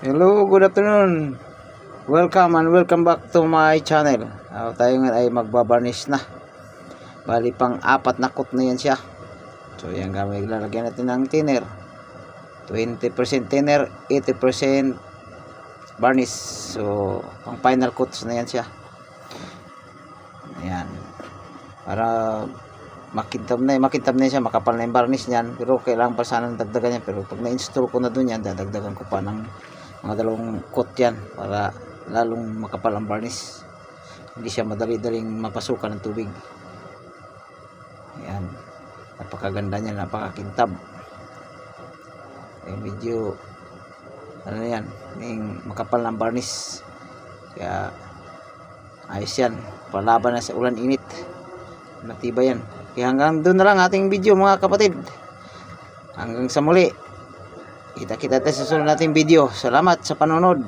Hello, good afternoon. Welcome and welcome back to my channel. Tayo ngayon ay magbabarnish na. Bali pang apat na coat na yan siya. So yan gamit, lalagyan natin ng thinner. 20% thinner, 80% varnish. So pang final coats na yan siya. Ayan. Para makintab na siya, makapal na yung varnish niyan. Pero kailangan pa sana dagdagan yan. Pero pag na-install ko na dun yan, dadagdagan ko pa ng mga dalawang coat yan para lalong makapal ang varnish, hindi siya madali-daling mapasukan ng tubig. Ayan, napakaganda niya, napakakintab. Medyo ano yan, yung makapal ng varnish, kaya ayos yan, palaban na sa ulan init, matibay yan. Kaya hanggang doon na lang ating video mga kapatid, hanggang sa muli. Kita-kita tayo sa sunod nating video. Salamat sa panonood.